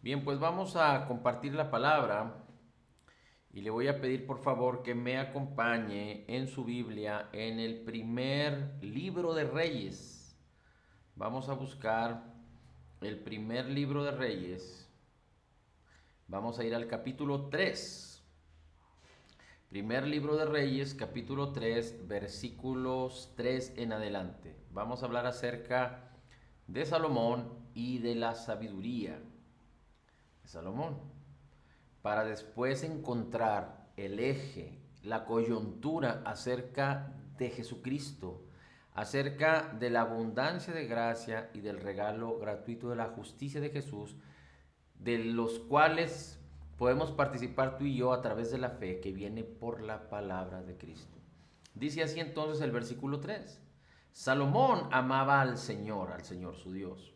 Bien, pues vamos a compartir la palabra y le voy a pedir por favor que me acompañe en su Biblia en el primer libro de Reyes. Vamos a buscar el primer libro de Reyes. Vamos a ir al capítulo 3. Primer libro de Reyes, capítulo 3, versículos 3 en adelante. Vamos a hablar acerca de Salomón y de la sabiduría de Salomón, para después encontrar el eje, la coyuntura acerca de Jesucristo, acerca de la abundancia de gracia y del regalo gratuito de la justicia de Jesús, de los cuales podemos participar tú y yo a través de la fe que viene por la palabra de Cristo. Dice así entonces el versículo 3. Salomón amaba al Señor su Dios,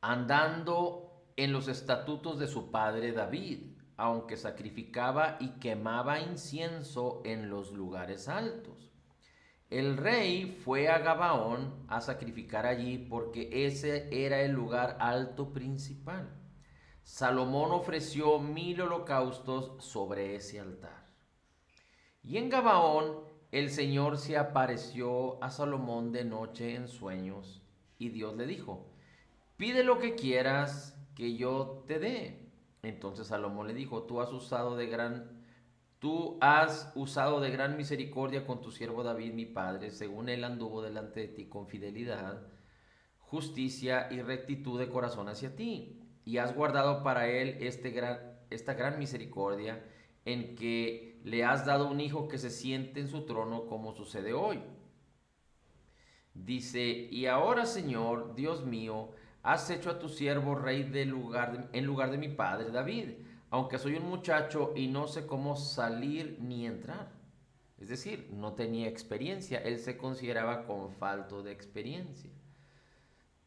andando en los estatutos de su padre David, aunque sacrificaba y quemaba incienso en los lugares altos. El rey fue a Gabaón a sacrificar allí porque ese era el lugar alto principal. Salomón ofreció 1000 holocaustos sobre ese altar. Y en Gabaón el Señor se apareció a Salomón de noche en sueños y Dios le dijo: pide lo que quieras que yo te dé. Entonces Salomón le dijo: tú has usado de gran misericordia con tu siervo David mi padre, según él anduvo delante de ti con fidelidad, justicia y rectitud de corazón hacia ti. Y has guardado para él esta gran misericordia, en que le has dado un hijo que se siente en su trono, como sucede hoy. Dice: y ahora, Señor, Dios mío, has hecho a tu siervo rey en lugar de mi padre David, aunque soy un muchacho y no sé cómo salir ni entrar. Es decir, no tenía experiencia, él se consideraba con falto de experiencia.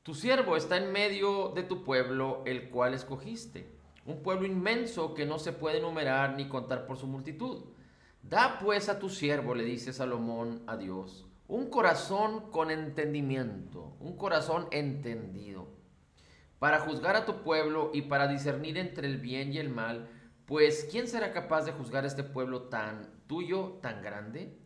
Tu siervo está en medio de tu pueblo, el cual escogiste, un pueblo inmenso que no se puede enumerar ni contar por su multitud. Da pues a tu siervo, le dice Salomón a Dios, un corazón con entendimiento, un corazón entendido, para juzgar a tu pueblo y para discernir entre el bien y el mal, pues ¿quién será capaz de juzgar este pueblo tan tuyo, tan grande?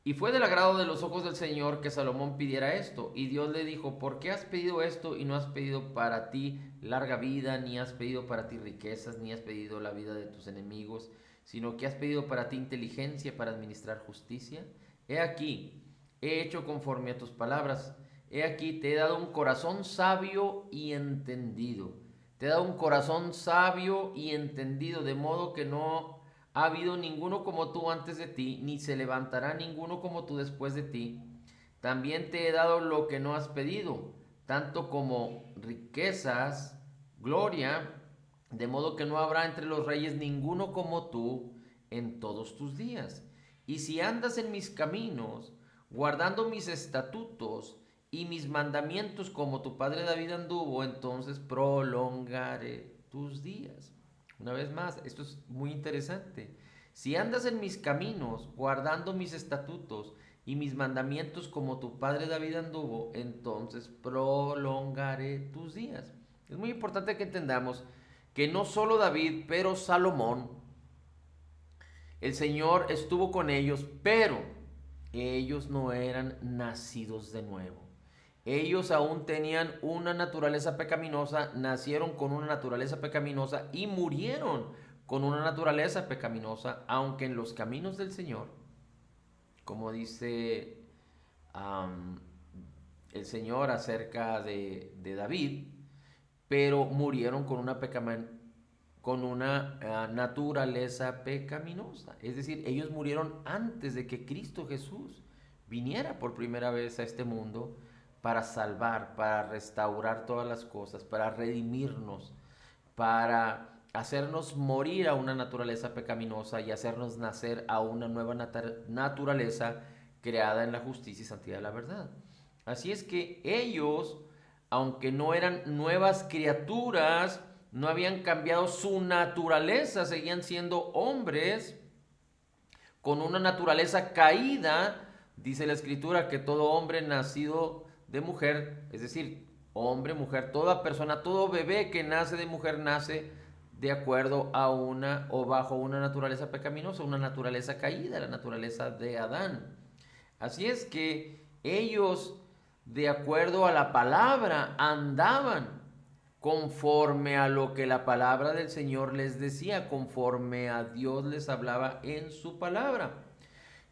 Y fue del agrado de los ojos del Señor que Salomón pidiera esto. Y Dios le dijo: ¿por qué has pedido esto y no has pedido para ti larga vida, ni has pedido para ti riquezas, ni has pedido la vida de tus enemigos, sino que has pedido para ti inteligencia para administrar justicia? He aquí, he hecho conforme a tus palabras. He aquí, te he dado un corazón sabio y entendido. Te he dado un corazón sabio y entendido, de modo que no ha habido ninguno como tú antes de ti, ni se levantará ninguno como tú después de ti. También te he dado lo que no has pedido, tanto como riquezas, gloria, de modo que no habrá entre los reyes ninguno como tú en todos tus días. Y si andas en mis caminos, guardando mis estatutos y mis mandamientos como tu padre David anduvo, entonces prolongaré tus días. Una vez más, esto es muy interesante. Si andas en mis caminos, guardando mis estatutos y mis mandamientos como tu padre David anduvo, entonces prolongaré tus días. Es muy importante que entendamos que no solo David, pero Salomón, el Señor estuvo con ellos, pero ellos no eran nacidos de nuevo. Ellos aún tenían una naturaleza pecaminosa, nacieron con una naturaleza pecaminosa y murieron con una naturaleza pecaminosa, aunque en los caminos del Señor, como dice um, el Señor acerca de David, pero murieron con una naturaleza pecaminosa. Es decir, ellos murieron antes de que Cristo Jesús viniera por primera vez a este mundo para salvar, para restaurar todas las cosas, para redimirnos, para hacernos morir a una naturaleza pecaminosa y hacernos nacer a una nueva naturaleza creada en la justicia y santidad de la verdad. Así es que ellos, aunque no eran nuevas criaturas, no habían cambiado su naturaleza, seguían siendo hombres con una naturaleza caída. Dice la escritura que todo hombre nacido de mujer, es decir, hombre, mujer, toda persona, todo bebé que nace de mujer nace de acuerdo a una o bajo una naturaleza pecaminosa, una naturaleza caída, la naturaleza de Adán. Así es que ellos, de acuerdo a la palabra, andaban conforme a lo que la palabra del Señor les decía, conforme a Dios les hablaba en su palabra.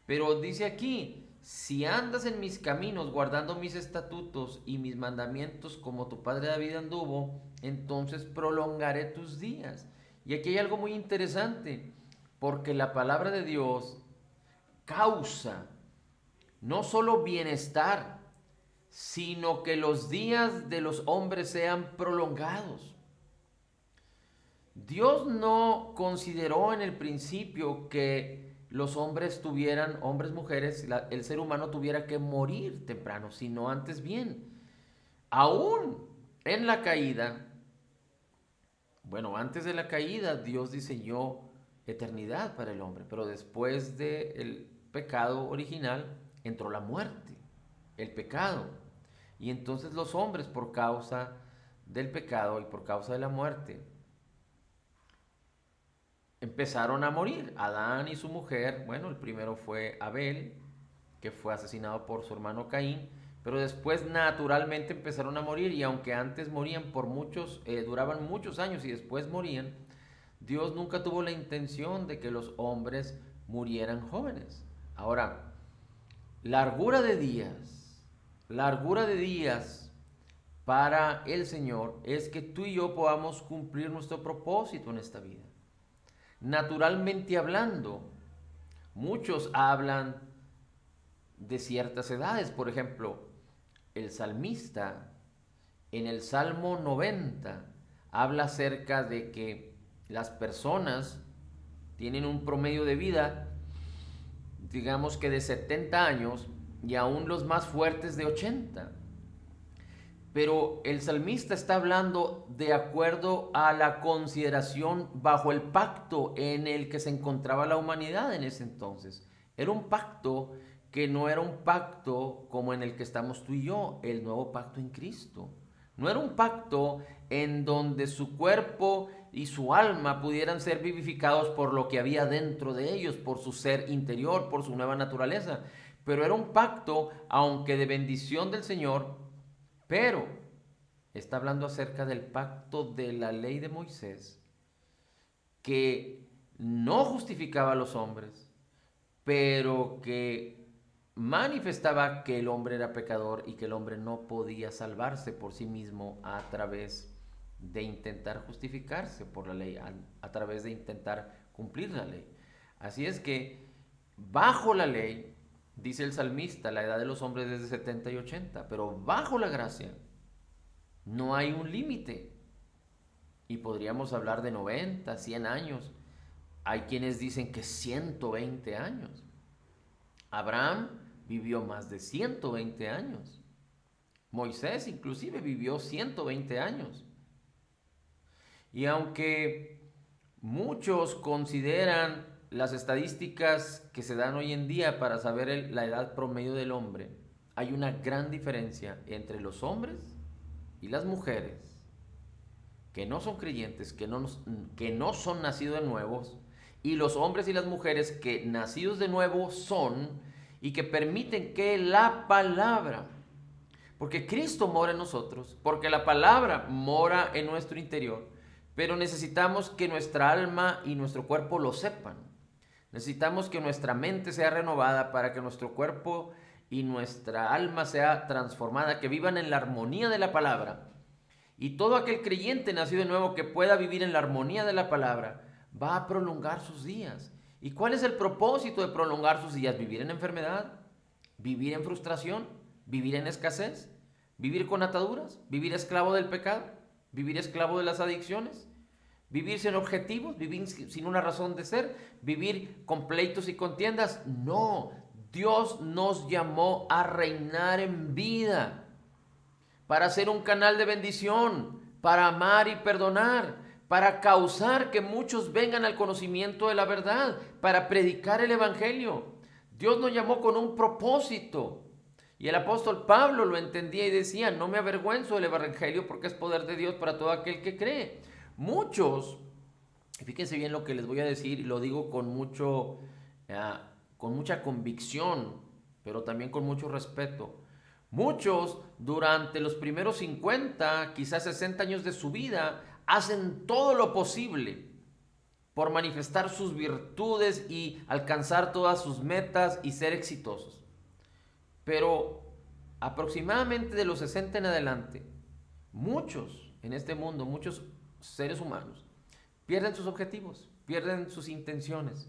Pero dice aquí, si andas en mis caminos, guardando mis estatutos y mis mandamientos como tu padre David anduvo, entonces prolongaré tus días. Y aquí hay algo muy interesante, porque la palabra de Dios causa no solo bienestar, sino que los días de los hombres sean prolongados. Dios no consideró en el principio que los hombres tuvieran, hombres, mujeres, el ser humano tuviera que morir temprano, sino antes bien. Aún en la caída, bueno, antes de la caída Dios diseñó eternidad para el hombre, pero después del pecado original entró la muerte, el pecado. Y entonces los hombres, por causa del pecado y por causa de la muerte, empezaron a morir. Adán y su mujer, bueno, el primero fue Abel, que fue asesinado por su hermano Caín, pero después naturalmente empezaron a morir, y aunque antes morían por muchos, duraban muchos años y después morían, Dios nunca tuvo la intención de que los hombres murieran jóvenes. Ahora, largura de días para el Señor es que tú y yo podamos cumplir nuestro propósito en esta vida. Naturalmente hablando, muchos hablan de ciertas edades. Por ejemplo, el salmista en el Salmo 90 habla acerca de que las personas tienen un promedio de vida, digamos que de 70 años, y aún los más fuertes de 80. Pero el salmista está hablando de acuerdo a la consideración bajo el pacto en el que se encontraba la humanidad en ese entonces. Era un pacto que no era un pacto como en el que estamos tú y yo, el nuevo pacto en Cristo. No era un pacto en donde su cuerpo y su alma pudieran ser vivificados por lo que había dentro de ellos, por su ser interior, por su nueva naturaleza. Pero era un pacto, aunque de bendición del Señor, pero está hablando acerca del pacto de la ley de Moisés, que no justificaba a los hombres, pero que manifestaba que el hombre era pecador y que el hombre no podía salvarse por sí mismo a través de intentar justificarse por la ley, a través de intentar cumplir la ley. Así es que bajo la ley, dice el salmista, la edad de los hombres es de 70 y 80, pero bajo la gracia no hay un límite. Y podríamos hablar de 90, 100 años. Hay quienes dicen que 120 años. Abraham vivió más de 120 años. Moisés inclusive vivió 120 años. Y aunque muchos consideran las estadísticas que se dan hoy en día para saber la edad promedio del hombre, hay una gran diferencia entre los hombres y las mujeres que no son creyentes, que no son nacidos de nuevos, y los hombres y las mujeres que nacidos de nuevo son, y que permiten que la palabra, porque Cristo mora en nosotros, porque la palabra mora en nuestro interior, pero necesitamos que nuestra alma y nuestro cuerpo lo sepan. Necesitamos que nuestra mente sea renovada para que nuestro cuerpo y nuestra alma sea transformada, que vivan en la armonía de la palabra. Y todo aquel creyente nacido de nuevo que pueda vivir en la armonía de la palabra va a prolongar sus días. ¿Y cuál es el propósito de prolongar sus días? ¿Vivir en enfermedad? ¿Vivir en frustración? ¿Vivir en escasez? ¿Vivir con ataduras? ¿Vivir esclavo del pecado? ¿Vivir esclavo de las adicciones? ¿Vivir sin objetivos? ¿Vivir sin una razón de ser? ¿Vivir con pleitos y contiendas? No, Dios nos llamó a reinar en vida, para ser un canal de bendición, para amar y perdonar, para causar que muchos vengan al conocimiento de la verdad, para predicar el evangelio. Dios nos llamó con un propósito. Y el apóstol Pablo lo entendía y decía, no me avergüenzo del evangelio porque es poder de Dios para todo aquel que cree. Muchos, fíjense bien lo que les voy a decir y lo digo con mucha convicción, pero también con mucho respeto. Muchos durante los primeros 50, quizás 60 años de su vida, hacen todo lo posible por manifestar sus virtudes y alcanzar todas sus metas y ser exitosos. Pero aproximadamente de los 60 en adelante, muchos en este mundo, muchos seres humanos, pierden sus objetivos, pierden sus intenciones,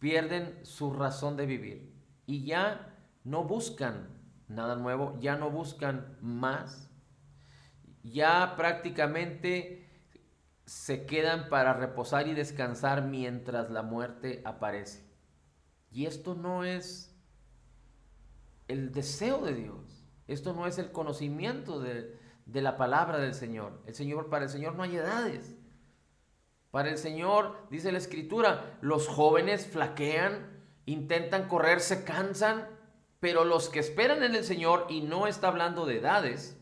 pierden su razón de vivir y ya no buscan nada nuevo, ya no buscan más, ya prácticamente se quedan para reposar y descansar mientras la muerte aparece. Y esto no es el deseo de Dios, esto no es el conocimiento de la palabra del Señor. Para el Señor no hay edades. Para el Señor, dice la Escritura, los jóvenes flaquean, intentan correr, se cansan, pero los que esperan en el Señor, y no está hablando de edades,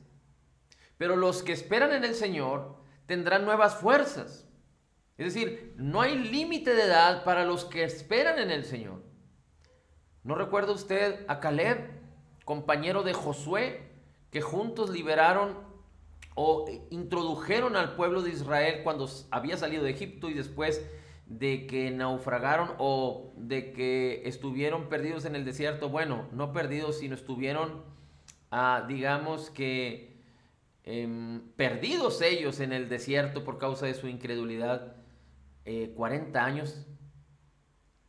pero los que esperan en el Señor tendrán nuevas fuerzas. Es decir, no hay límite de edad para los que esperan en el Señor. ¿No recuerda usted a Caleb, compañero de Josué, que juntos liberaron o introdujeron al pueblo de Israel cuando había salido de Egipto y después de que naufragaron o de que estuvieron perdidos en el desierto? Bueno, no perdidos, sino estuvieron, digamos que perdidos ellos en el desierto por causa de su incredulidad, 40 años.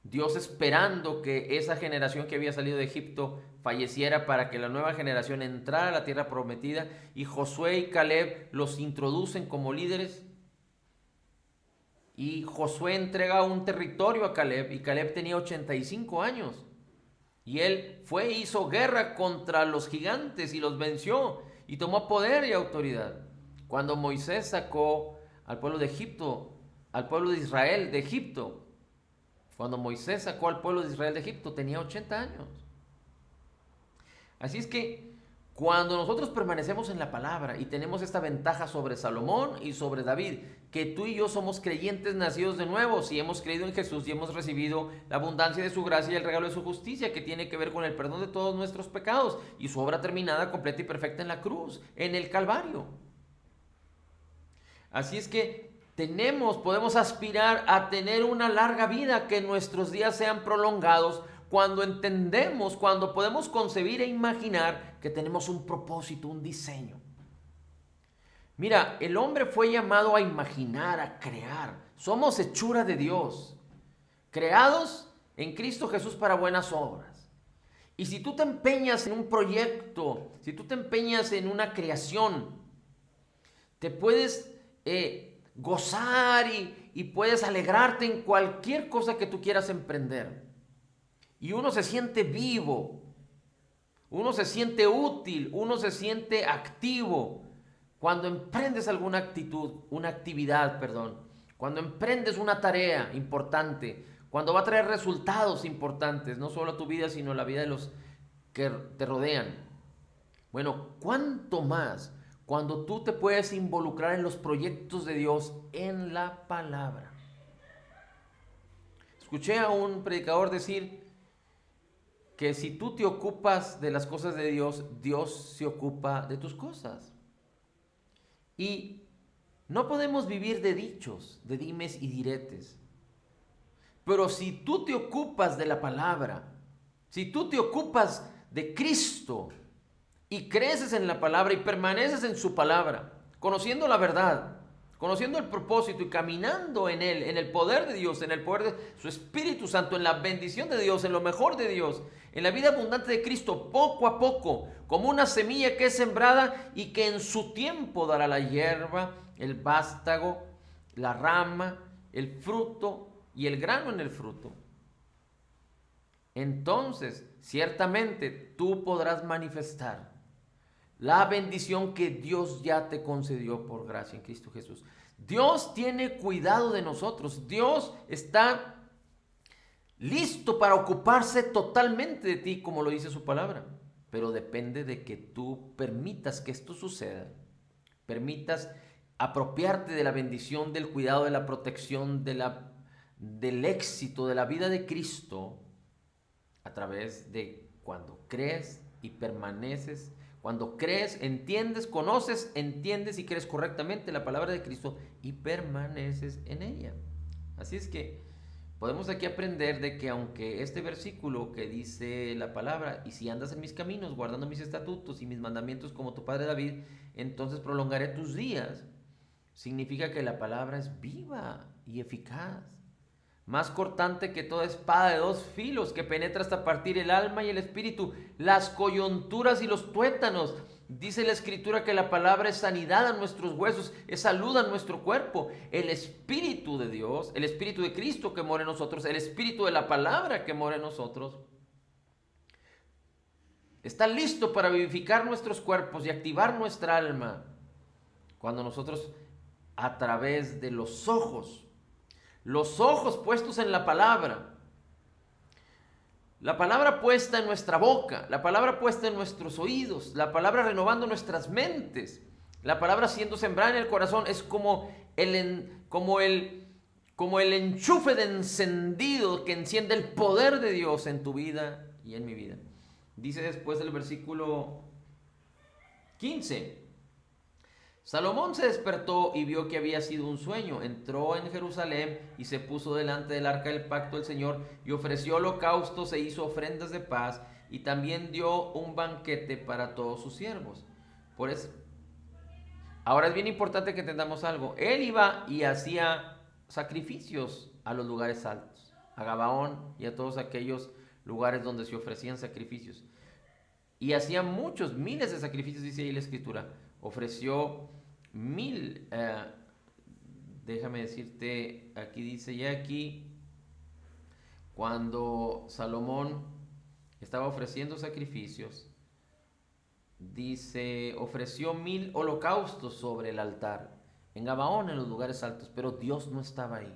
Dios esperando que esa generación que había salido de Egipto falleciera para que la nueva generación entrara a la tierra prometida, y Josué y Caleb los introducen como líderes, y Josué entrega un territorio a Caleb, y Caleb tenía 85 años, y él fue e hizo guerra contra los gigantes y los venció, y tomó poder y autoridad. Cuando Moisés sacó al pueblo de Egipto, al pueblo de Israel de Egipto, cuando Moisés sacó al pueblo de Israel de Egipto, tenía 80 años. Así es que cuando nosotros permanecemos en la palabra y tenemos esta ventaja sobre Salomón y sobre David, que tú y yo somos creyentes nacidos de nuevo, si hemos creído en Jesús y hemos recibido la abundancia de su gracia y el regalo de su justicia, que tiene que ver con el perdón de todos nuestros pecados y su obra terminada, completa y perfecta en la cruz, en el Calvario. Así es que podemos aspirar a tener una larga vida, que nuestros días sean prolongados, cuando entendemos, cuando podemos concebir e imaginar que tenemos un propósito, un diseño. Mira, el hombre fue llamado a imaginar, a crear. Somos hechura de Dios, creados en Cristo Jesús para buenas obras. Y si tú te empeñas en un proyecto, si tú te empeñas en una creación, te puedes gozar y puedes alegrarte en cualquier cosa que tú quieras emprender. Y uno se siente vivo, uno se siente útil, uno se siente activo cuando emprendes alguna actividad, cuando emprendes una tarea importante, cuando va a traer resultados importantes, no solo a tu vida, sino a la vida de los que te rodean. Bueno, ¿cuánto más cuando tú te puedes involucrar en los proyectos de Dios en la palabra? Escuché a un predicador decir que si tú te ocupas de las cosas de Dios, Dios se ocupa de tus cosas. Y no podemos vivir de dichos, de dimes y diretes. Pero si tú te ocupas de la palabra, si tú te ocupas de Cristo y creces en la palabra y permaneces en su palabra, conociendo la verdad, conociendo el propósito y caminando en él, en el poder de Dios, en el poder de su Espíritu Santo, en la bendición de Dios, en lo mejor de Dios, en la vida abundante de Cristo, poco a poco, como una semilla que es sembrada y que en su tiempo dará la hierba, el vástago, la rama, el fruto y el grano en el fruto. Entonces, ciertamente tú podrás manifestar la bendición que Dios ya te concedió por gracia en Cristo Jesús. Dios tiene cuidado de nosotros. Dios está listo para ocuparse totalmente de ti, como lo dice su palabra. pero depende de que tú permitas que esto suceda, permitas apropiarte de la bendición, del cuidado, de la protección, del éxito, de la vida de Cristo, a través de cuando crees y permaneces, cuando crees, entiendes, conoces, entiendes y crees correctamente la palabra de Cristo y permaneces en ella. Así es que podemos aquí aprender de que aunque este versículo que dice la palabra, y si andas en mis caminos, guardando mis estatutos y mis mandamientos como tu padre David, entonces prolongaré tus días, significa que la palabra es viva y eficaz, más cortante que toda espada de dos filos, que penetra hasta partir el alma y el espíritu, las coyunturas y los tuétanos. Dice la Escritura que la palabra es sanidad a nuestros huesos, es salud a nuestro cuerpo. El Espíritu de Dios, el Espíritu de Cristo que mora en nosotros, el Espíritu de la palabra que mora en nosotros, está listo para vivificar nuestros cuerpos y activar nuestra alma cuando nosotros, a través de los ojos puestos en la palabra puesta en nuestra boca, la palabra puesta en nuestros oídos, la palabra renovando nuestras mentes, la palabra siendo sembrada en el corazón, es como el enchufe de encendido que enciende el poder de Dios en tu vida y en mi vida. Dice después del versículo 15: Salomón se despertó y vio que había sido un sueño. Entró en Jerusalén y se puso delante del arca del pacto del Señor y ofreció holocaustos e hizo ofrendas de paz, y también dio un banquete para todos sus siervos. Por eso, ahora es bien importante que entendamos algo. Él iba y hacía sacrificios a los lugares altos, a Gabaón y a todos aquellos lugares donde se ofrecían sacrificios. Y hacía muchos, miles de sacrificios, dice ahí la Escritura. Ofreció 1000, déjame decirte, aquí dice ya aquí, cuando Salomón estaba ofreciendo sacrificios, dice, ofreció 1000 holocaustos sobre el altar, en Gabaón, en los lugares altos, pero Dios no estaba ahí.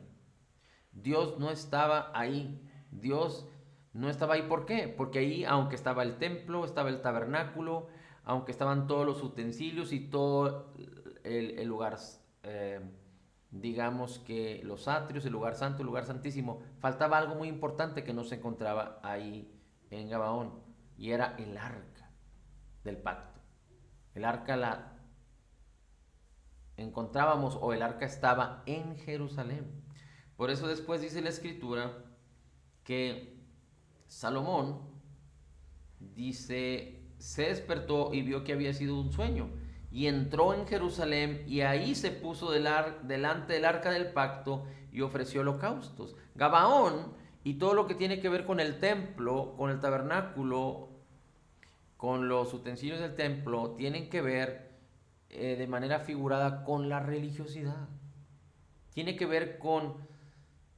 Dios no estaba ahí. Dios no estaba ahí. ¿Por qué? Porque ahí, aunque estaba el templo, estaba el tabernáculo, aunque estaban todos los utensilios y todo el lugar, digamos que los atrios, el lugar santo, el lugar santísimo, faltaba algo muy importante que no se encontraba ahí en Gabaón, y era el arca del pacto. El arca la encontrábamos, o el arca estaba en Jerusalén. Por eso después dice la Escritura que Salomón, dice, se despertó y vio que había sido un sueño, y entró en Jerusalén y ahí se puso delante del arca del pacto y ofreció holocaustos. Gabaón y todo lo que tiene que ver con el templo, con el tabernáculo, con los utensilios del templo, tienen que ver de manera figurada con la religiosidad. Tiene que ver con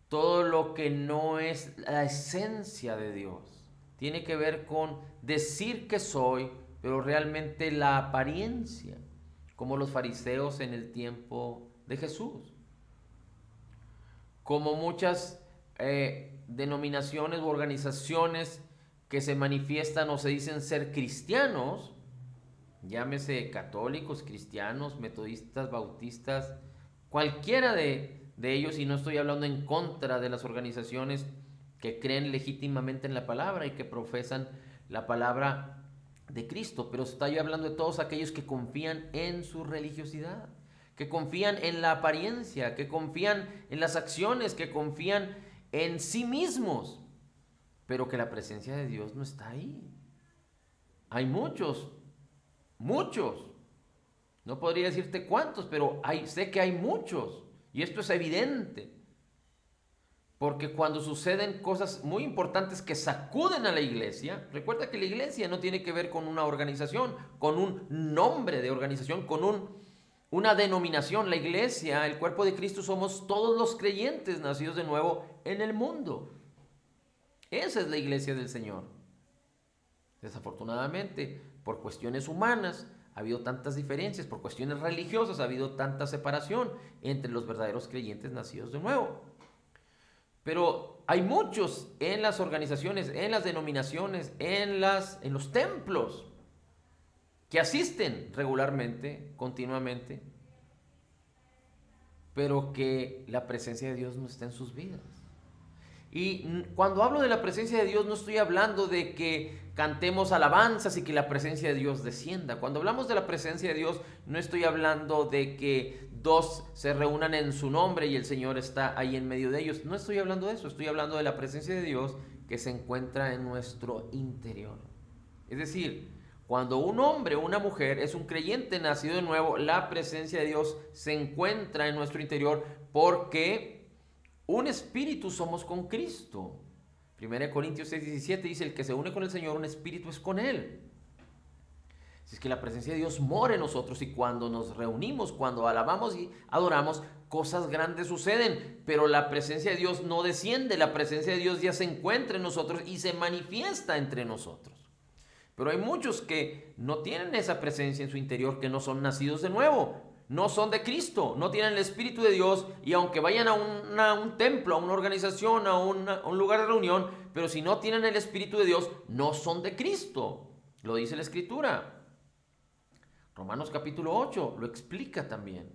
todo lo que no es la esencia de Dios. Tiene que ver con decir que soy, pero realmente la apariencia, como los fariseos en el tiempo de Jesús. Como muchas denominaciones u organizaciones que se manifiestan o se dicen ser cristianos, llámese católicos, cristianos, metodistas, bautistas, cualquiera de ellos, y no estoy hablando en contra de las organizaciones que creen legítimamente en la palabra y que profesan la palabra de Cristo, pero estoy hablando de todos aquellos que confían en su religiosidad, que confían en la apariencia, que confían en las acciones, que confían en sí mismos, pero que la presencia de Dios no está ahí. Hay muchos, no podría decirte cuántos, pero sé que hay muchos, y esto es evidente. Porque cuando suceden cosas muy importantes que sacuden a la iglesia, recuerda que la iglesia no tiene que ver con una organización, con un nombre de organización, con una denominación. La iglesia, el cuerpo de Cristo, somos todos los creyentes nacidos de nuevo en el mundo. Esa es la iglesia del Señor. Desafortunadamente, por cuestiones humanas, ha habido tantas diferencias, por cuestiones religiosas ha habido tanta separación entre los verdaderos creyentes nacidos de nuevo. Pero hay muchos en las organizaciones, en las denominaciones, en los templos, que asisten regularmente, continuamente, pero que la presencia de Dios no está en sus vidas. Y cuando hablo de la presencia de Dios no estoy hablando de que cantemos alabanzas y que la presencia de Dios descienda. Cuando hablamos de la presencia de Dios no estoy hablando de que dos se reúnan en su nombre y el Señor está ahí en medio de ellos. No estoy hablando de eso, estoy hablando de la presencia de Dios que se encuentra en nuestro interior. Es decir, cuando un hombre o una mujer es un creyente nacido de nuevo, la presencia de Dios se encuentra en nuestro interior porque un espíritu somos con Cristo. 1 Corintios 6:17 dice, el que se une con el Señor, un espíritu es con Él. Así es que la presencia de Dios mora en nosotros y cuando nos reunimos, cuando alabamos y adoramos, cosas grandes suceden. Pero la presencia de Dios no desciende, la presencia de Dios ya se encuentra en nosotros y se manifiesta entre nosotros. Pero hay muchos que no tienen esa presencia en su interior, que no son nacidos de nuevo, no son de Cristo, no tienen el Espíritu de Dios y aunque vayan a un templo, a una organización, a un lugar de reunión, pero si no tienen el Espíritu de Dios, no son de Cristo. Lo dice la Escritura. Romanos capítulo 8 lo explica también.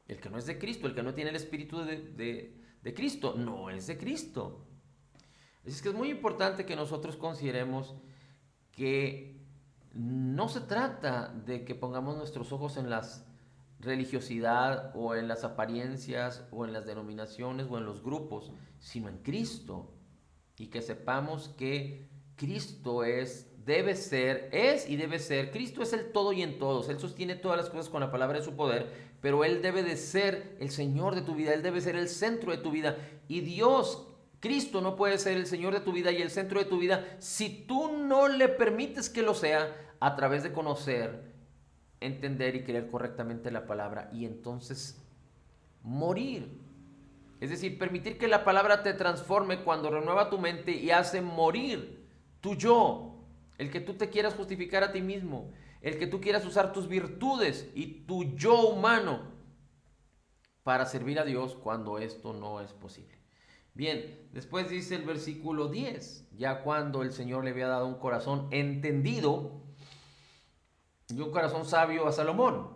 El que no es de Cristo, el que no tiene el Espíritu de Cristo, no es de Cristo. Así es que es muy importante que nosotros consideremos que no se trata de que pongamos nuestros ojos en la religiosidad o en las apariencias o en las denominaciones o en los grupos, sino en Cristo. Y que sepamos que Cristo debe ser, Cristo es el todo y en todos. Él sostiene todas las cosas con la palabra de su poder, pero Él debe de ser el Señor de tu vida, Él debe ser el centro de tu vida. Y Dios, Cristo no puede ser el Señor de tu vida y el centro de tu vida si tú no le permites que lo sea a través de conocer, entender y creer correctamente la palabra y entonces morir. Es decir, permitir que la palabra te transforme cuando renueva tu mente y hace morir tu yo, el que tú te quieras justificar a ti mismo, el que tú quieras usar tus virtudes y tu yo humano para servir a Dios cuando esto no es posible. Bien, después dice el versículo 10, ya cuando el Señor le había dado un corazón entendido y un corazón sabio a Salomón.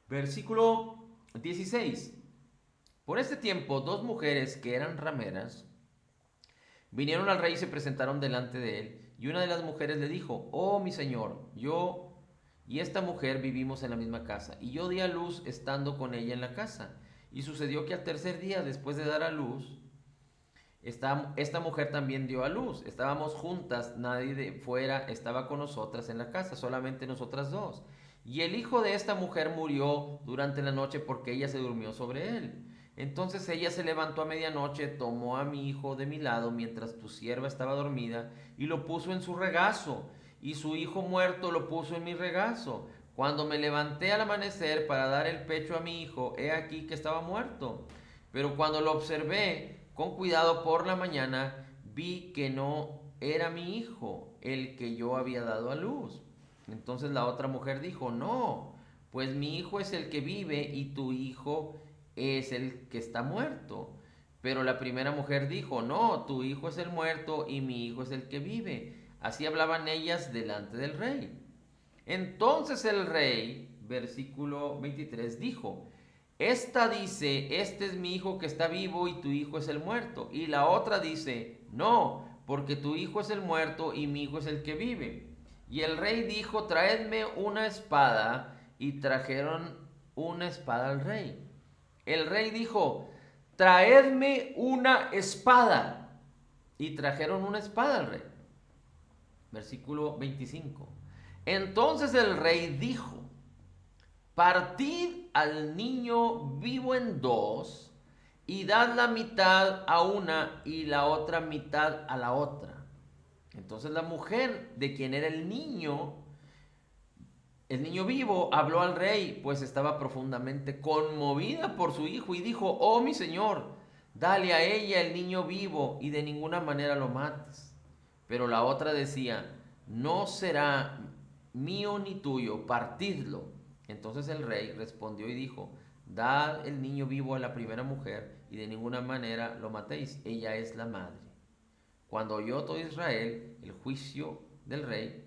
Versículo 16. Por este tiempo, dos mujeres que eran rameras vinieron al rey y se presentaron delante de él. Y una de las mujeres le dijo, oh mi señor, yo y esta mujer vivimos en la misma casa, y yo di a luz estando con ella en la casa. Y sucedió que al tercer día, después de dar a luz, esta mujer también dio a luz. Estábamos juntas, nadie de fuera estaba con nosotras en la casa, solamente nosotras dos. Y el hijo de esta mujer murió durante la noche porque ella se durmió sobre él. Entonces ella se levantó a medianoche, tomó a mi hijo de mi lado mientras tu sierva estaba dormida y lo puso en su regazo. Y su hijo muerto lo puso en mi regazo. Cuando me levanté al amanecer para dar el pecho a mi hijo, he aquí que estaba muerto. Pero cuando lo observé con cuidado por la mañana, vi que no era mi hijo el que yo había dado a luz. Entonces la otra mujer dijo, no, pues mi hijo es el que vive y tu hijo es el que está muerto. Pero la primera mujer dijo, no, tu hijo es el muerto y mi hijo es el que vive. Así hablaban ellas delante del rey. Entonces el rey, versículo 23, dijo, esta dice, este es mi hijo que está vivo y tu hijo es el muerto. Y la otra dice, no, porque tu hijo es el muerto y mi hijo es el que vive. Y el rey dijo, traedme una espada, y trajeron una espada al rey. El rey dijo, traedme una espada, y trajeron una espada al rey. Versículo 25. Entonces el rey dijo, partid al niño vivo en dos y dad la mitad a una y la otra mitad a la otra. Entonces la mujer de quien era el niño vivo, habló al rey, pues estaba profundamente conmovida por su hijo y dijo, oh mi señor, dale a ella el niño vivo y de ninguna manera lo mates. Pero la otra decía, no será mío ni tuyo, partidlo. Entonces el rey respondió y dijo, dad el niño vivo a la primera mujer y de ninguna manera lo matéis, ella es la madre. Cuando oyó todo Israel el juicio del rey,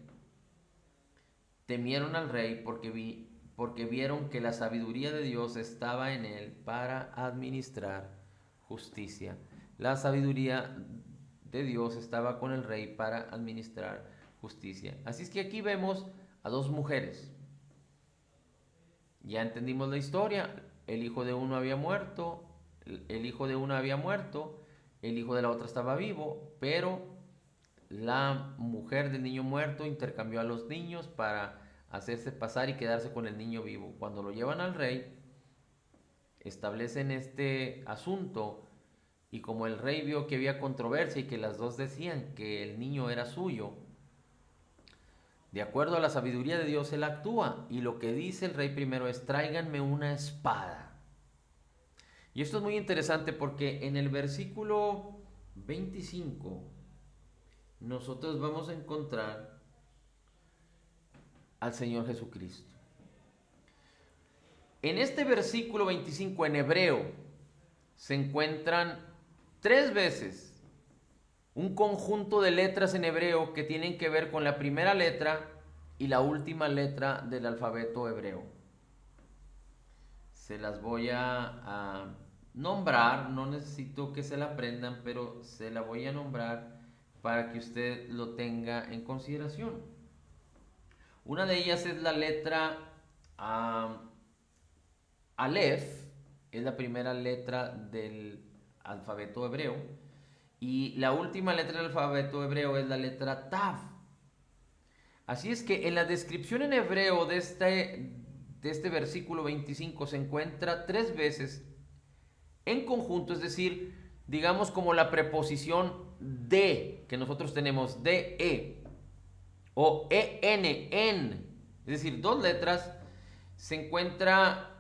temieron al rey porque vieron que la sabiduría de Dios estaba en él para administrar justicia. La sabiduría de Dios estaba con el rey para administrar justicia. Así es que aquí vemos a dos mujeres. Ya entendimos la historia. El hijo de uno había muerto, el hijo de una había muerto, el hijo de la otra estaba vivo, pero la mujer del niño muerto intercambió a los niños para hacerse pasar y quedarse con el niño vivo. Cuando lo llevan al rey, establecen este asunto y como el rey vio que había controversia y que las dos decían que el niño era suyo, de acuerdo a la sabiduría de Dios, él actúa. Y lo que dice el rey primero es: tráiganme una espada. Y esto es muy interesante porque en el versículo 25 nosotros vamos a encontrar al Señor Jesucristo. En este versículo 25 en hebreo se encuentran 3 veces un conjunto de letras en hebreo que tienen que ver con la primera letra y la última letra del alfabeto hebreo. Se las voy a nombrar, no necesito que se la aprendan, pero se la voy a nombrar para que usted lo tenga en consideración. Una de ellas es la letra Aleph, es la primera letra del alfabeto hebreo. Y la última letra del alfabeto hebreo es la letra Tav. Así es que en la descripción en hebreo de este versículo 25 se encuentra 3 veces en conjunto, es decir, digamos como la preposición de que nosotros tenemos, de, o en, es decir, 2 letras. Se encuentra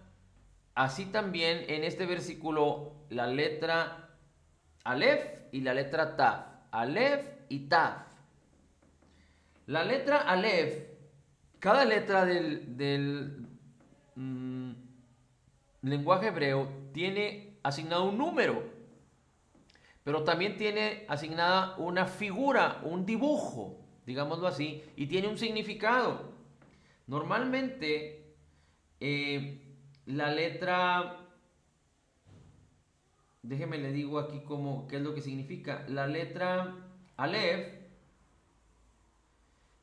así también en este versículo la letra Aleph y la letra Tav. Aleph y Tav. La letra Aleph, cada letra del lenguaje hebreo tiene asignado un número, pero también tiene asignada una figura, un dibujo, digámoslo así, y tiene un significado. Normalmente, la letra, déjeme le digo aquí qué es lo que significa. La letra Aleph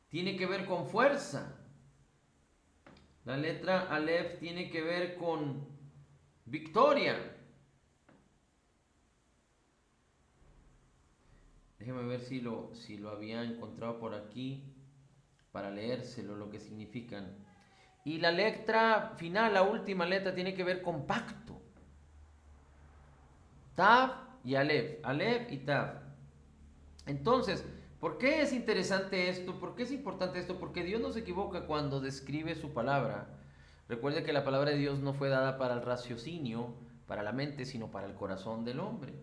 tiene que ver con fuerza. La letra Aleph tiene que ver con victoria. Déjeme ver si lo había encontrado por aquí para leérselo, lo que significan. Y la letra final, la última letra, tiene que ver con pacto. Tav y Aleph. Aleph y Tav. Entonces, ¿por qué es interesante esto? ¿Por qué es importante esto? Porque Dios no se equivoca cuando describe su palabra. Recuerde que la palabra de Dios no fue dada para el raciocinio, para la mente, sino para el corazón del hombre.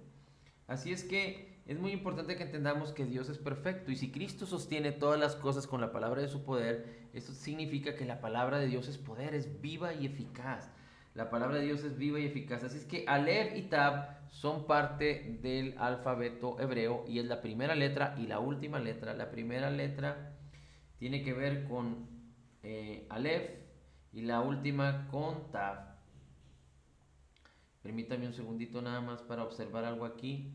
Así es que es muy importante que entendamos que Dios es perfecto y si Cristo sostiene todas las cosas con la palabra de su poder, esto significa que la palabra de Dios es poder, es viva y eficaz. La palabra de Dios es viva y eficaz. Así es que Aleph y Tab son parte del alfabeto hebreo y es la primera letra y la última letra. La primera letra tiene que ver con Aleph y la última con Tab. Permítame un segundito nada más para observar algo aquí.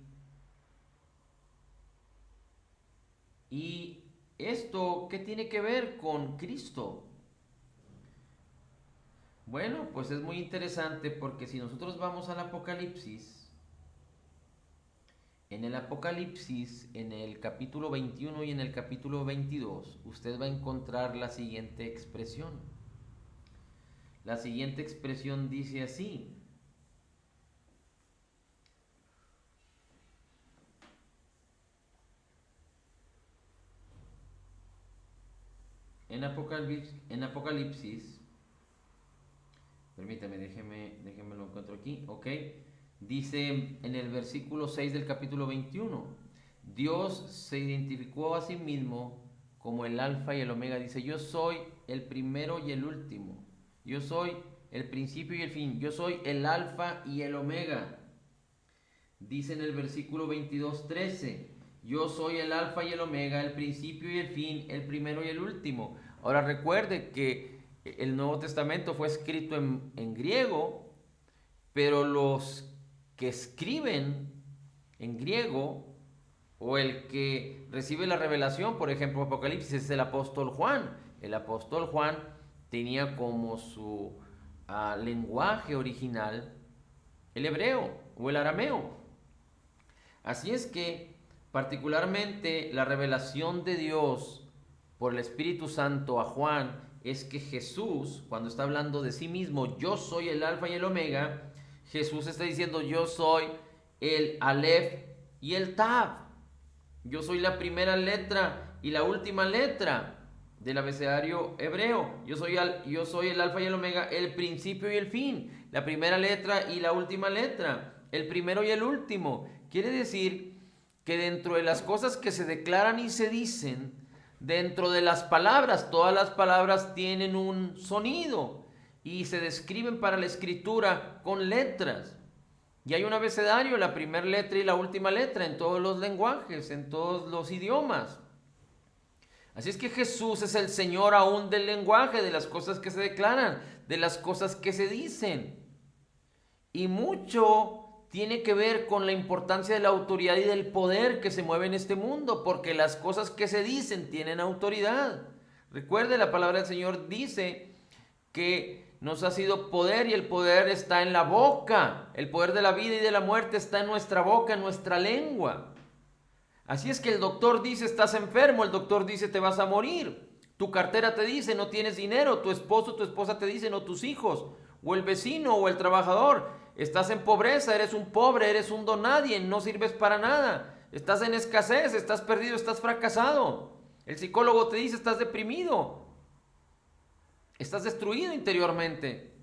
¿Y esto qué tiene que ver con Cristo? Bueno, pues es muy interesante porque si nosotros vamos al Apocalipsis, en el Apocalipsis, en el capítulo 21 y en el capítulo 22, usted va a encontrar la siguiente expresión. La siguiente expresión dice así: en Apocalipsis, permítame, déjeme lo encuentro aquí, ok. Dice en el versículo 6 del capítulo 21, Dios se identificó a sí mismo como el alfa y el omega. Dice: yo soy el primero y el último. Yo soy el principio y el fin. Yo soy el alfa y el omega. Dice en el versículo 22:13, yo soy el alfa y el omega, el principio y el fin, el primero y el último. Ahora recuerde que el Nuevo Testamento fue escrito en griego, pero los que escriben en griego o el que recibe la revelación, por ejemplo, Apocalipsis, es el apóstol Juan. El apóstol Juan tenía como su lenguaje original el hebreo o el arameo. Así es que particularmente la revelación de Dios por el Espíritu Santo a Juan es que Jesús, cuando está hablando de sí mismo, yo soy el alfa y el omega, Jesús está diciendo yo soy el Aleph y el Tab. Yo soy la primera letra y la última letra del abecedario hebreo. Yo soy el alfa y el omega, el principio y el fin. La primera letra y la última letra. El primero y el último. Quiere decir que dentro de las cosas que se declaran y se dicen, dentro de las palabras, todas las palabras tienen un sonido y se describen para la escritura con letras. Y hay un abecedario, la primera letra y la última letra en todos los lenguajes, en todos los idiomas. Así es que Jesús es el Señor aún del lenguaje, de las cosas que se declaran, de las cosas que se dicen. Y mucho tiene que ver con la importancia de la autoridad y del poder que se mueve en este mundo, porque las cosas que se dicen tienen autoridad. Recuerde, la palabra del Señor dice que nos ha sido poder y el poder está en la boca. El poder de la vida y de la muerte está en nuestra boca, en nuestra lengua. Así es que el doctor dice estás enfermo, el doctor dice te vas a morir. Tu cartera te dice no tienes dinero, tu esposo, tu esposa te dicen o tus hijos, o el vecino o el trabajador. Estás en pobreza, eres un pobre, eres un donadie, no sirves para nada. Estás en escasez, estás perdido, estás fracasado. El psicólogo te dice estás deprimido. Estás destruido interiormente.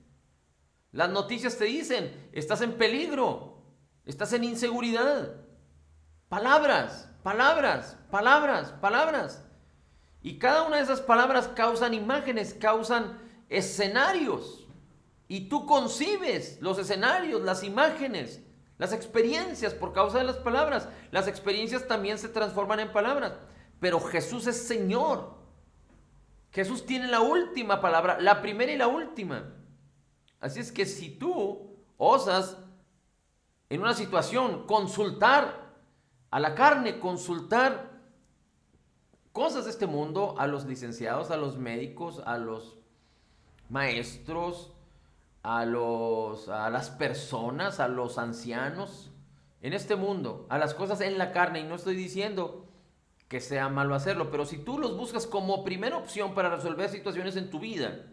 Las noticias te dicen, estás en peligro, estás en inseguridad. Palabras, palabras, palabras, palabras. Y cada una de esas palabras causan imágenes, causan escenarios. Y tú concibes los escenarios, las imágenes, las experiencias por causa de las palabras. Las experiencias también se transforman en palabras. Pero Jesús es Señor. Jesús tiene la última palabra, la primera y la última. Así es que si tú osas en una situación consultar a la carne, consultar cosas de este mundo, a los licenciados, a los médicos, a los maestros, a las personas, a los ancianos en este mundo, a las cosas en la carne, y no estoy diciendo que sea malo hacerlo, pero si tú los buscas como primera opción para resolver situaciones en tu vida,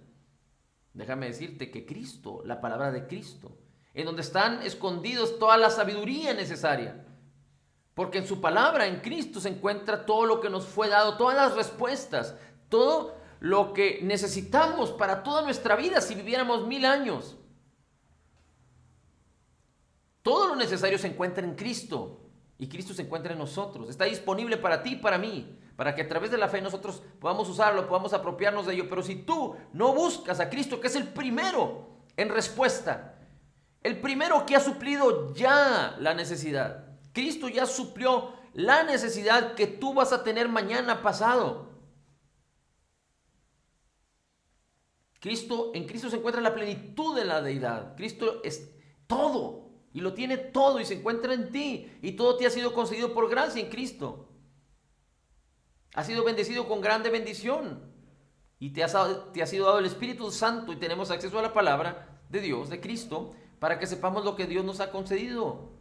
déjame decirte que Cristo, la palabra de Cristo, en donde están escondidos toda la sabiduría necesaria, porque en su palabra, en Cristo, se encuentra todo lo que nos fue dado, todas las respuestas, todo lo que necesitamos para toda nuestra vida si viviéramos 1000 años. Todo lo necesario se encuentra en Cristo. Y Cristo se encuentra en nosotros. Está disponible para ti y para mí. Para que a través de la fe nosotros podamos usarlo, podamos apropiarnos de ello. Pero si tú no buscas a Cristo, que es el primero en respuesta, el primero que ha suplido ya la necesidad. Cristo ya suplió la necesidad que tú vas a tener mañana pasado. En Cristo se encuentra la plenitud de la deidad. Cristo es todo. Y lo tiene todo y se encuentra en ti. Y todo te ha sido concedido por gracia en Cristo. Has sido bendecido con grande bendición. Y te ha sido dado el Espíritu Santo. Y tenemos acceso a la palabra de Dios, de Cristo, para que sepamos lo que Dios nos ha concedido.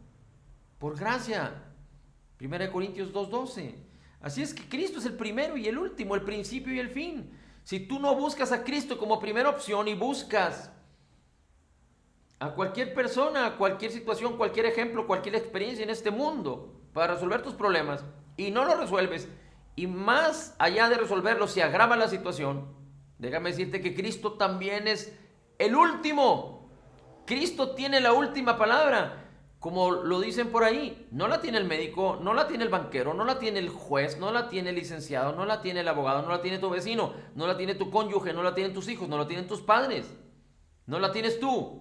Por gracia. 1 Corintios 2:12. Así es que Cristo es el primero y el último, el principio y el fin. Si tú no buscas a Cristo como primera opción y buscas a cualquier persona, a cualquier situación, cualquier ejemplo, cualquier experiencia en este mundo para resolver tus problemas y no lo resuelves, y más allá de resolverlo se agrava la situación, déjame decirte que Cristo también es el último. Cristo tiene la última palabra, como lo dicen por ahí. No la tiene el médico, no la tiene el banquero, no la tiene el juez, no la tiene el licenciado, no la tiene el abogado, no la tiene tu vecino, no la tiene tu cónyuge, no la tienen tus hijos, no la tienen tus padres, no la tienes tú.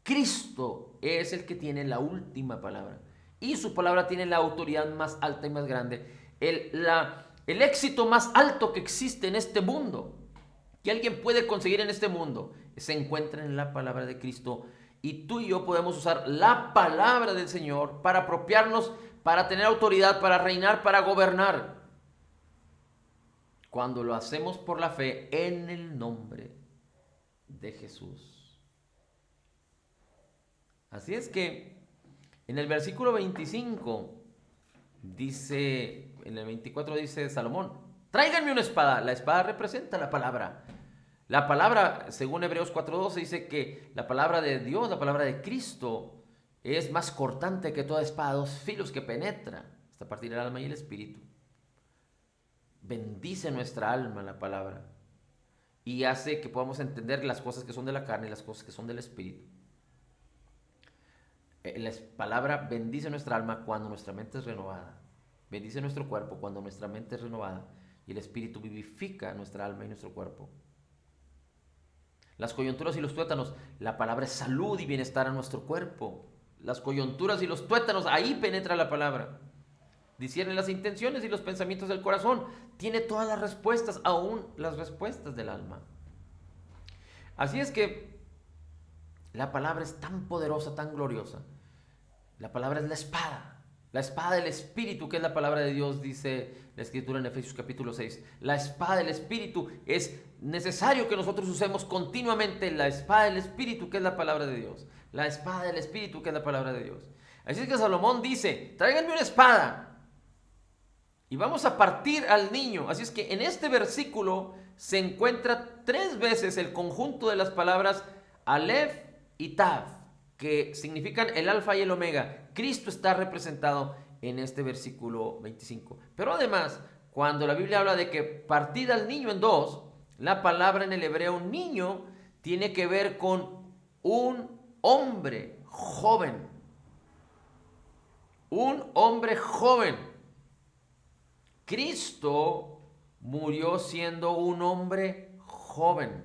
Cristo es el que tiene la última palabra. Y su palabra tiene la autoridad más alta y más grande. el éxito más alto que existe en este mundo, que alguien puede conseguir en este mundo, se encuentra en la palabra de Cristo. Y tú y yo podemos usar la palabra del Señor para apropiarnos, para tener autoridad, para reinar, para gobernar. Cuando lo hacemos por la fe en el nombre de Jesús. Así es que en el versículo 25 dice, en el 24 dice Salomón, tráiganme una espada. La espada representa la palabra. La palabra, según Hebreos 4:12, dice que la palabra de Dios, la palabra de Cristo, es más cortante que toda espada, 2 filos que penetra hasta partir el alma y el espíritu. Bendice nuestra alma la palabra y hace que podamos entender las cosas que son de la carne y las cosas que son del espíritu. La palabra bendice nuestra alma cuando nuestra mente es renovada. Bendice nuestro cuerpo cuando nuestra mente es renovada. Y el espíritu vivifica nuestra alma y nuestro cuerpo. Las coyunturas y los tuétanos, la palabra es salud y bienestar a nuestro cuerpo. Las coyunturas y los tuétanos, ahí penetra la palabra. Discierne las intenciones y los pensamientos del corazón. Tiene todas las respuestas, aún las respuestas del alma. Así es que la palabra es tan poderosa, tan gloriosa. La palabra es la espada del Espíritu, que es la palabra de Dios, dice la Escritura en Efesios capítulo 6. La espada del Espíritu, es necesario que nosotros usemos continuamente la espada del Espíritu, que es la palabra de Dios. La espada del Espíritu, que es la palabra de Dios. Así es que Salomón dice, tráiganme una espada y vamos a partir al niño. Así es que en este versículo se encuentra 3 veces el conjunto de las palabras Aleph y Tav, que significan el alfa y el omega. Cristo está representado en este versículo 25. Pero además, cuando la Biblia habla de que partid al niño en 2, la palabra en el hebreo niño tiene que ver con un hombre joven. Un hombre joven. Cristo murió siendo un hombre joven.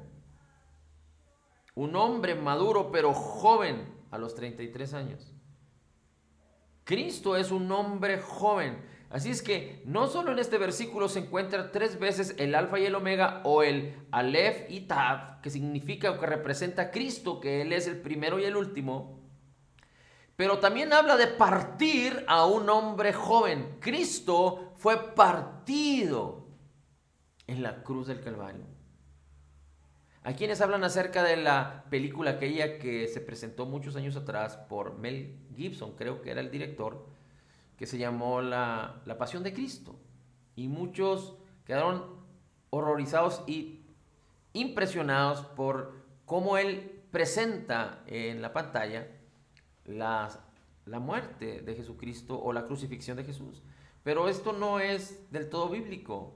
Un hombre maduro pero joven a los 33 años. Cristo es un hombre joven. Así es que no solo en este versículo se encuentra 3 veces el alfa y el omega o el Aleph y Tav, que significa o que representa a Cristo, que Él es el primero y el último, pero también habla de partir a un hombre joven. Cristo fue partido en la cruz del Calvario. Hay quienes hablan acerca de la película aquella que se presentó muchos años atrás por Mel Gibson, creo que era el director, que se llamó La Pasión de Cristo. Y muchos quedaron horrorizados y impresionados por cómo él presenta en la pantalla la muerte de Jesucristo o la crucifixión de Jesús. Pero esto no es del todo bíblico.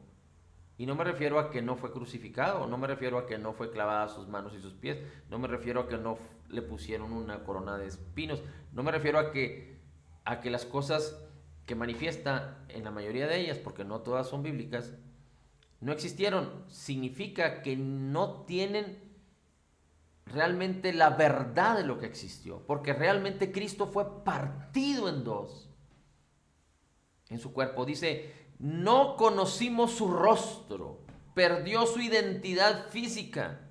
Y no me refiero a que no fue crucificado, no me refiero a que no fue clavada sus manos y sus pies, no me refiero a que no le pusieron una corona de espinos, no me refiero a que las cosas que manifiesta en la mayoría de ellas, porque no todas son bíblicas, no existieron. Significa que no tienen realmente la verdad de lo que existió, porque realmente Cristo fue partido en 2 en su cuerpo. Dice, no conocimos su rostro, perdió su identidad física.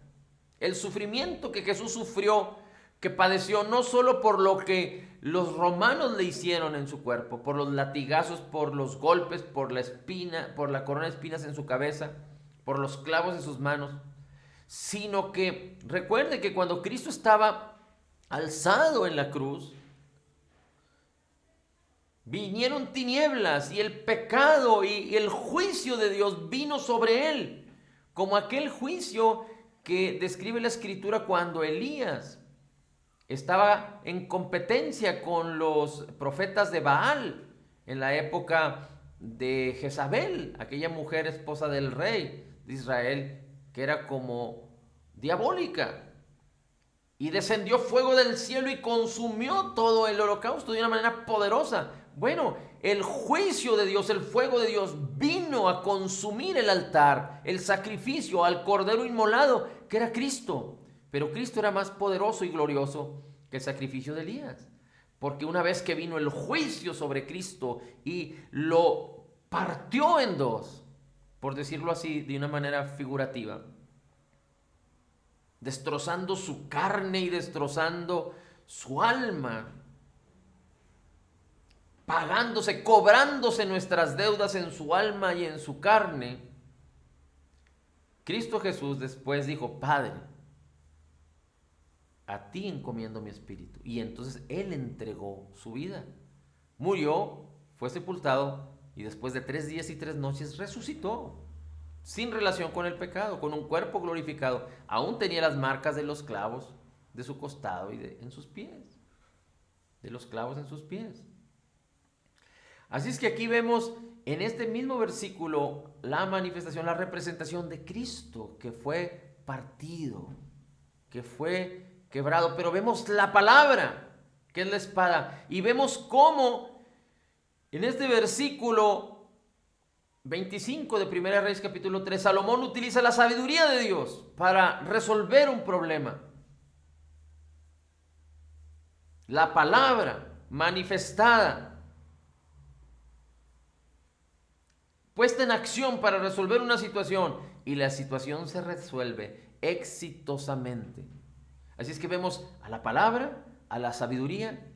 El sufrimiento que Jesús sufrió, que padeció, no solo por lo que los romanos le hicieron en su cuerpo, por los latigazos, por los golpes, por la espina, por la corona de espinas en su cabeza, por los clavos en sus manos, sino que recuerde que cuando Cristo estaba alzado en la cruz, vinieron tinieblas y el pecado y el juicio de Dios vino sobre él, como aquel juicio que describe la Escritura cuando Elías estaba en competencia con los profetas de Baal en la época de Jezabel, aquella mujer esposa del rey de Israel, que era como diabólica. Y descendió fuego del cielo y consumió todo el holocausto de una manera poderosa. Bueno, el juicio de Dios, el fuego de Dios vino a consumir el altar, el sacrificio al cordero inmolado, que era Cristo. Pero Cristo era más poderoso y glorioso que el sacrificio de Elías. Porque una vez que vino el juicio sobre Cristo y lo partió en 2, por decirlo así, de una manera figurativa, destrozando su carne y destrozando su alma, pagándose, cobrándose nuestras deudas en su alma y en su carne. Cristo Jesús después dijo: Padre, a ti encomiendo mi espíritu. Y entonces Él entregó su vida. Murió, fue sepultado y después de 3 días y 3 noches resucitó. Sin relación con el pecado, con un cuerpo glorificado. Aún tenía las marcas de los clavos de su costado y en sus pies. De los clavos en sus pies. Así es que aquí vemos en este mismo versículo la manifestación, la representación de Cristo que fue partido, que fue quebrado. Pero vemos la palabra, que es la espada, y vemos cómo en este versículo 25 de Primera Reyes capítulo 3, Salomón utiliza la sabiduría de Dios para resolver un problema. La palabra manifestada, puesta en acción para resolver una situación, y la situación se resuelve exitosamente. Así es que vemos a la palabra, a la sabiduría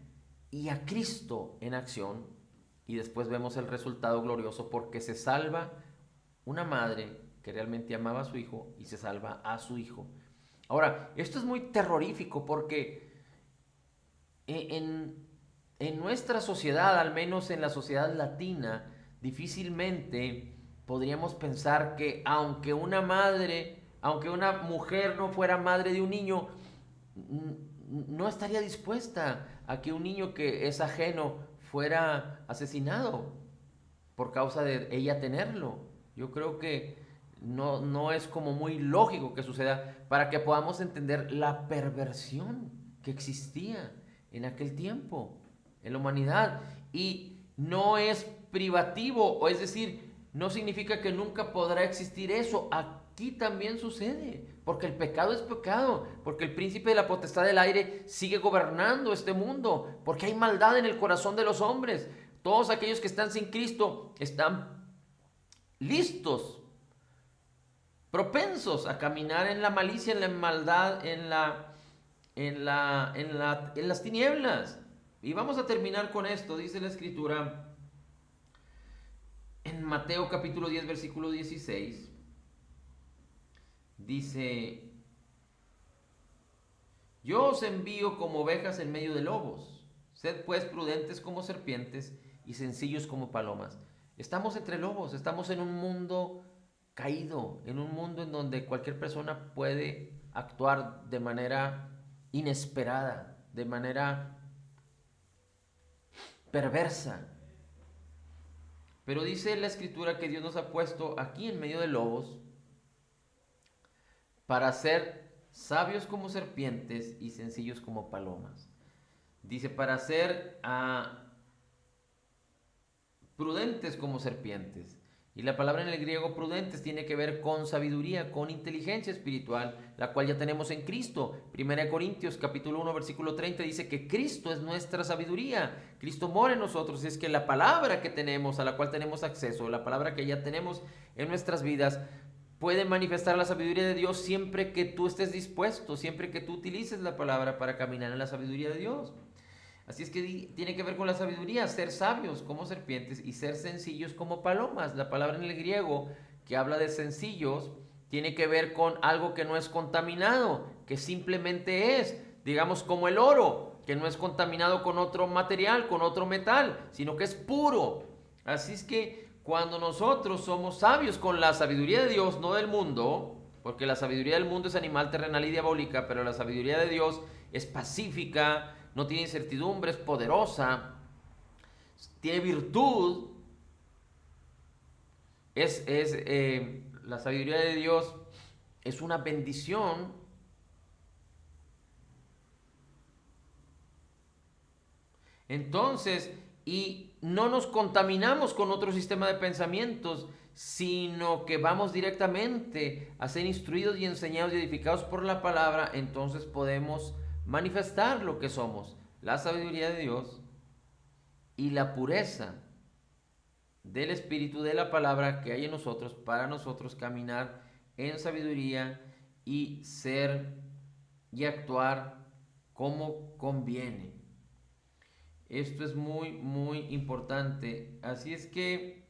y a Cristo en acción, y después vemos el resultado glorioso, porque se salva una madre que realmente amaba a su hijo y se salva a su hijo. Ahora, esto es muy terrorífico porque en nuestra sociedad, al menos en la sociedad latina, difícilmente podríamos pensar que aunque una mujer no fuera madre de un niño, no estaría dispuesta a que un niño que es ajeno fuera asesinado por causa de ella tenerlo. Yo creo que no es como muy lógico que suceda, para que podamos entender la perversión que existía en aquel tiempo en la humanidad. Y no es privativo, o es decir, no significa que nunca podrá existir eso. Aquí también sucede, porque el pecado es pecado, porque el príncipe de la potestad del aire sigue gobernando este mundo, porque hay maldad en el corazón de los hombres. Todos aquellos que están sin Cristo están listos, propensos a caminar en la malicia, en la maldad, en las tinieblas. Y vamos a terminar con esto. Dice la Escritura en Mateo capítulo 10, versículo 16. Dice: yo os envío como ovejas en medio de lobos. Sed pues prudentes como serpientes y sencillos como palomas. Estamos entre lobos, estamos en un mundo caído, en un mundo en donde cualquier persona puede actuar de manera inesperada, de manera perversa. Pero dice la Escritura que Dios nos ha puesto aquí en medio de lobos para ser sabios como serpientes y sencillos como palomas. Dice para ser prudentes como serpientes. Y la palabra en el griego prudentes tiene que ver con sabiduría, con inteligencia espiritual, la cual ya tenemos en Cristo. 1 Corintios capítulo 1 versículo 30 dice que Cristo es nuestra sabiduría. Cristo mora en nosotros. Es que la palabra que tenemos, a la cual tenemos acceso, la palabra que ya tenemos en nuestras vidas, puede manifestar la sabiduría de Dios siempre que tú estés dispuesto, siempre que tú utilices la palabra para caminar en la sabiduría de Dios. Así es que tiene que ver con la sabiduría, ser sabios como serpientes y ser sencillos como palomas. La palabra en el griego que habla de sencillos tiene que ver con algo que no es contaminado, que simplemente es, digamos, como el oro, que no es contaminado con otro material, con otro metal, sino que es puro. Así es que cuando nosotros somos sabios con la sabiduría de Dios, no del mundo, porque la sabiduría del mundo es animal, terrenal y diabólica, pero la sabiduría de Dios es pacífica, no tiene incertidumbre, es poderosa, tiene virtud. La sabiduría de Dios es una bendición. Entonces, y no nos contaminamos con otro sistema de pensamientos, sino que vamos directamente a ser instruidos y enseñados y edificados por la palabra. Entonces podemos manifestar lo que somos, la sabiduría de Dios y la pureza del Espíritu de la palabra que hay en nosotros para nosotros caminar en sabiduría y ser y actuar como conviene. Esto es muy, muy importante. Así es que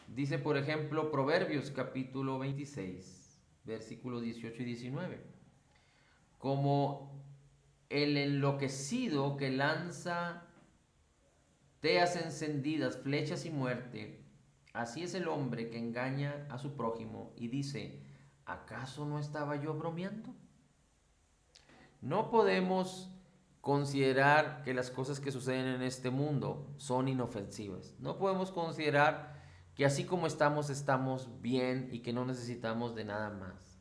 dice, por ejemplo, Proverbios capítulo 26, versículos 18 y 19. Como el enloquecido que lanza teas encendidas, flechas y muerte, así es el hombre que engaña a su prójimo y dice, ¿acaso no estaba yo bromeando? No podemos considerar que las cosas que suceden en este mundo son inofensivas. No podemos considerar que así como estamos bien y que no necesitamos de nada más.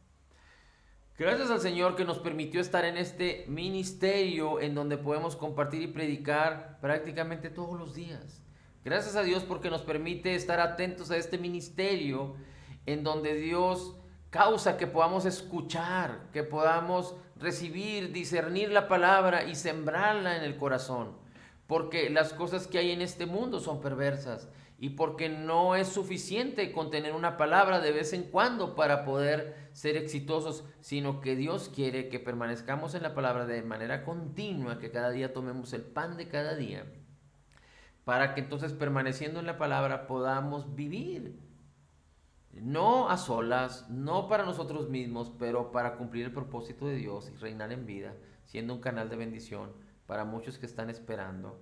Gracias al Señor que nos permitió estar en este ministerio en donde podemos compartir y predicar prácticamente todos los días. Gracias a Dios porque nos permite estar atentos a este ministerio en donde Dios causa que podamos escuchar, que podamos recibir, discernir la palabra y sembrarla en el corazón. Porque las cosas que hay en este mundo son perversas y porque no es suficiente con tener una palabra de vez en cuando para poder ser exitosos, sino que Dios quiere que permanezcamos en la palabra de manera continua, que cada día tomemos el pan de cada día, para que entonces permaneciendo en la palabra podamos vivir, no a solas, no para nosotros mismos, pero para cumplir el propósito de Dios y reinar en vida, siendo un canal de bendición para muchos que están esperando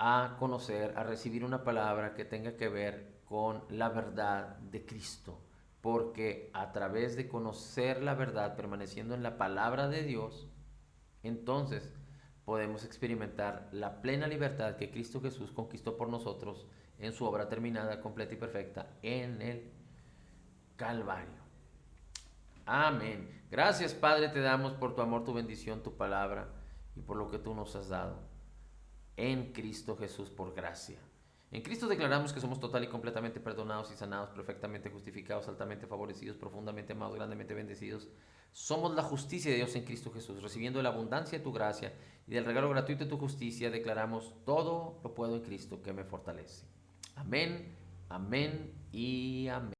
a conocer, a recibir una palabra que tenga que ver con la verdad de Cristo. Porque a través de conocer la verdad, permaneciendo en la palabra de Dios, entonces podemos experimentar la plena libertad que Cristo Jesús conquistó por nosotros en su obra terminada, completa y perfecta en el Calvario. Amén. Gracias, Padre, te damos por tu amor, tu bendición, tu palabra y por lo que tú nos has dado en Cristo Jesús por gracia. En Cristo declaramos que somos total y completamente perdonados y sanados, perfectamente justificados, altamente favorecidos, profundamente amados, grandemente bendecidos. Somos la justicia de Dios en Cristo Jesús, recibiendo la abundancia de tu gracia y del regalo gratuito de tu justicia, declaramos todo lo puedo en Cristo que me fortalece. Amén, amén y amén.